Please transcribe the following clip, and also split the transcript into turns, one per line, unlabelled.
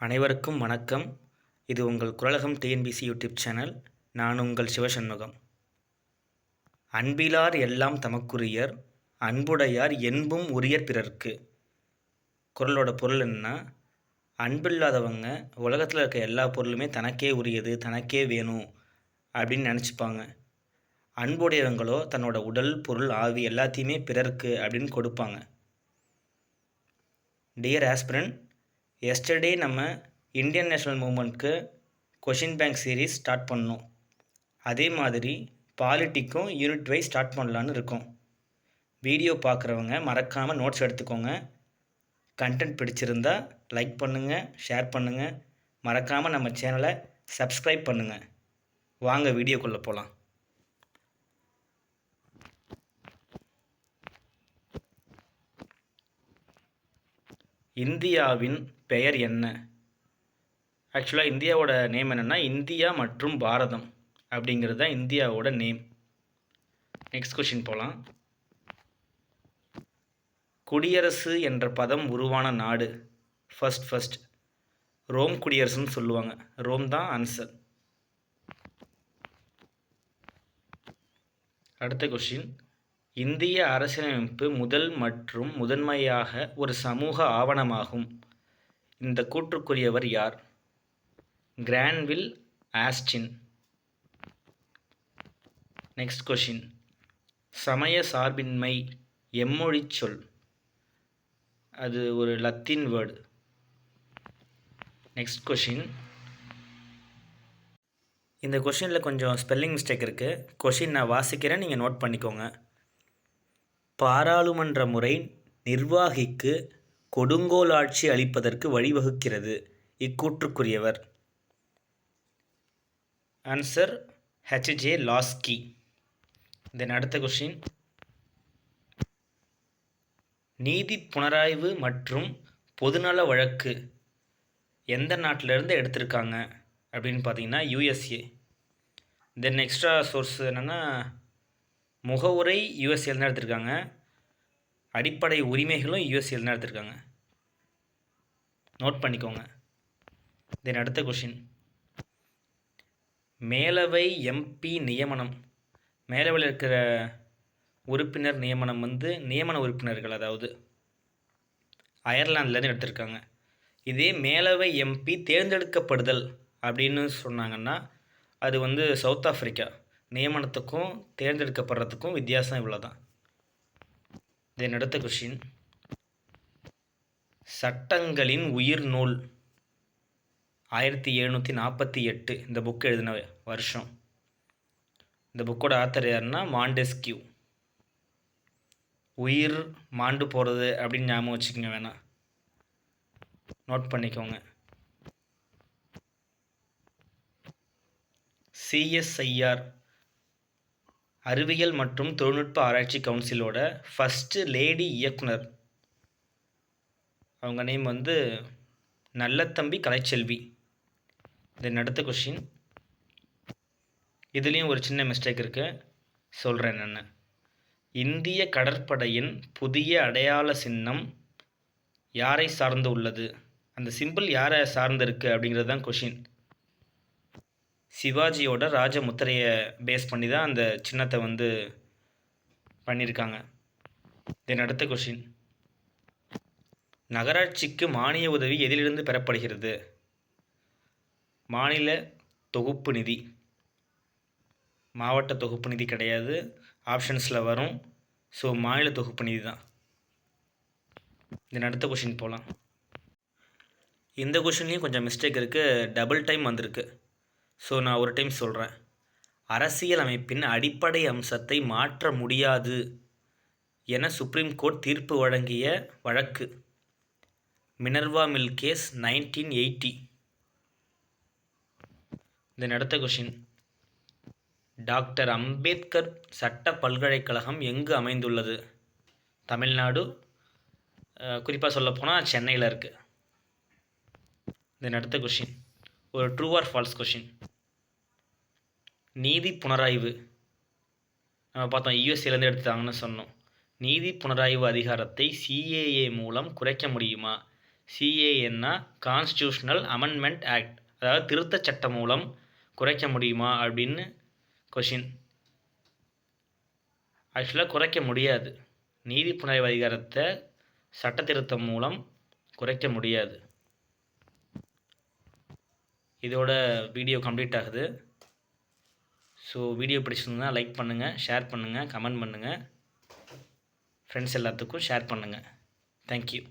அனைவருக்கும் வணக்கம். இது உங்கள் குரலகம் டிஎன்பிசி யூடியூப் சேனல். நான் உங்கள் சிவசண்முகம். அன்பிலார் எல்லாம் தமக்குரியர், அன்புடையார் என்பும் உரியர் பிறர்க்கு. குறளோட பொருள் என்னன்னா, அன்பில்லாதவங்க உலகத்தில் இருக்க எல்லா பொருளுமே தனக்கே உரியது, தனக்கே வேணும் அப்படின்னு நினச்சிப்பாங்க. அன்புடையவங்களோ தன்னோட உடல், பொருள், ஆவி எல்லாத்தையுமே பிறர்க்கு அப்படின்னு கொடுப்பாங்க. டியர் ஆஸ்பிரண்ட், எஸ்டர்டே நம்ம இந்தியன் நேஷ்னல் மூமெண்ட்க்கு கொஷின் பேங்க் சீரீஸ் ஸ்டார்ட் பண்ணோம். அதே மாதிரி பாலிட்டிக்கும் யூனிட் வைஸ் ஸ்டார்ட் பண்ணலான்னு இருக்கோம். வீடியோ பார்க்குறவங்க மறக்காமல் நோட்ஸ் எடுத்துக்கோங்க. கண்டென்ட் பிடிச்சிருந்தா லைக் பண்ணுங்கள், ஷேர் பண்ணுங்கள். மறக்காமல் நம்ம சேனலை சப்ஸ்கிரைப் பண்ணுங்கள். வாங்க வீடியோக்குள்ளே போகலாம். இந்தியாவின் பெயர் என்ன? ஆக்சுவலாக இந்தியாவோட நேம் என்னென்னா இந்தியா மற்றும் பாரதம் அப்படிங்கிறது தான் இந்தியாவோட நேம். நெக்ஸ்ட் கொஷின் போகலாம். குடியரசு என்ற பதம் உருவான நாடு ஃபர்ஸ்ட் ரோம் குடியரசுன்னு சொல்லுவாங்க. ரோம் தான் ஆன்சர். அடுத்த கொஷின், இந்திய அரசியலமைப்பு முதல் மற்றும் முதன்மையாக ஒரு சமூக ஆவணமாகும். இந்த கூற்றுக்குரியவர் யார்? கிரான்வில் ஆஸ்டின். நெக்ஸ்ட் கொஷின், சமய சார்பின்மை எம்மொழி சொல்? அது ஒரு லத்தீன் வேர்டு. நெக்ஸ்ட் கொஷின், இந்த கொஷினில் கொஞ்சம் ஸ்பெல்லிங் மிஸ்டேக் இருக்குது. கொஷின் நான் வாசிக்கிறேன், நீங்கள் நோட் பண்ணிக்கோங்க. பாராளுமன்ற முறை நிர்வாகிக்கு கொடுங்கோலாட்சி அளிப்பதற்கு வழிவகுக்கிறது. இக்கூற்றுக்குரியவர்? Answer HJ Laski. தென் அடுத்த கொஷின், நீதி புனராய்வு மற்றும் பொதுநல வழக்கு எந்த நாட்டிலேருந்து எடுத்திருக்காங்க அப்படின்னு பார்த்தீங்கன்னா யூஎஸ்ஏ. தென் எக்ஸ்ட்ரா சோர்ஸ் என்னென்னா முகவுரை யூஎஸ்ஏல தான் எடுத்திருக்காங்க, அடிப்படை உரிமைகளும் யூஎஸ்ஏல தான் எடுத்திருக்காங்க. நோட் பண்ணிக்கோங்க. தென் அடுத்த கொஷின், மேலவை எம்பி நியமனம், மேலவையில் இருக்கிற உறுப்பினர் நியமனம் நியமன உறுப்பினர்கள், அதாவது அயர்லாந்துலேருந்து எடுத்திருக்காங்க. இதே மேலவை எம்பி தேர்ந்தெடுக்கப்படுதல் அப்படின்னு சொன்னாங்கன்னா அது சவுத் ஆஃப்ரிக்கா. நியமனத்துக்கும் தேர்ந்தெடுக்கப்படுறதுக்கும் வித்தியாசம் இவ்வளோ தான். தென் அடுத்த கொஷின், சட்டங்களின் உயிர் நூல் 1748 இந்த புக் எழுதின வருஷம். இந்த புக்கோட ஆத்தர் யாருன்னா மாண்டெஸ்கியூ. உயிர் மாண்டு போகிறது அப்படின்னு ஞாபகம் வச்சுக்கோங்க, வேணாம், நோட் பண்ணிக்கோங்க. சிஎஸ்ஐஆர் அறிவியல் மற்றும் தொழில்நுட்ப ஆராய்ச்சி கவுன்சிலோட ஃபஸ்ட்டு லேடி இயக்குனர், அவங்க நேம் நல்லத்தம்பி கலைச்செல்வி. தென் அடுத்த கொஷின், இதுலேயும் ஒரு சின்ன மிஸ்டேக் இருக்குது, சொல்கிறேன் என்னென்ன. இந்திய கடற்படையின் புதிய அடையாள சின்னம் யாரை சார்ந்து உள்ளது? அந்த சிம்பிள் யாரை சார்ந்து இருக்குது அப்படிங்கிறது தான் கொஷின். சிவாஜியோட ராஜமுத்திரையை பேஸ் பண்ணி தான் அந்த சின்னத்தை பண்ணியிருக்காங்க. தென் அடுத்த கொஷின், நகராட்சிக்கு மானிய உதவி எதிலிருந்து பெறப்படுகிறது? மாநில தொகுப்பு நிதி. மாவட்ட தொகுப்பு நிதி கிடையாது, ஆப்ஷன்ஸில் வரும். ஸோ மாநில தொகுப்பு நிதி தான். தென் அடுத்த கொஷின் போகலாம். இந்த கொஷின்லேயும் கொஞ்சம் மிஸ்டேக் இருக்குது, டபுள் டைம் வந்திருக்கு. ஸோ நான் ஒரு டைம் சொல்கிறேன். அரசியல் அமைப்பின் அடிப்படை அம்சத்தை மாற்ற முடியாது என சுப்ரீம் கோர்ட் தீர்ப்பு வழங்கிய வழக்கு மினர்வா மில் கேஸ் 1980. தென் அடுத்த கொஷின், டாக்டர் அம்பேத்கர் சட்ட பல்கலைக்கழகம் எங்கு அமைந்துள்ளது? தமிழ்நாடு, குறிப்பாக சொல்லப்போனால் சென்னையில் இருக்குது. தென் அடுத்த கொஷின், ஒரு ட்ரூ ஆர் ஃபால்ஸ் கொஷின். நீதி புனராய்வு நம்ம பார்த்தோம், யூஎஸ்ஏலேருந்து எடுத்துட்டாங்கன்னு சொன்னோம். நீதி புனராய்வு அதிகாரத்தை சிஏஏ மூலம் குறைக்க முடியுமா? சிஏஎன்னா கான்ஸ்டியூஷனல் அமெண்ட்மெண்ட் ஆக்ட், அதாவது திருத்தச் சட்டம் மூலம் குறைக்க முடியுமா அப்படின்னு கொஷின். ஆக்சுவலாக குறைக்க முடியாது. நீதி புனராய்வு அதிகாரத்தை சட்ட திருத்தம் மூலம் குறைக்க முடியாது. இதோட வீடியோ கம்ப்ளீட் ஆகுது. ஸோ வீடியோ பிடிச்சிருந்தா லைக் பண்ணுங்கள், ஷேர் பண்ணுங்கள், கமெண்ட் பண்ணுங்கள், ஃப்ரெண்ட்ஸ் எல்லாத்துக்கும் ஷேர் பண்ணுங்கள். தேங்க்யூ.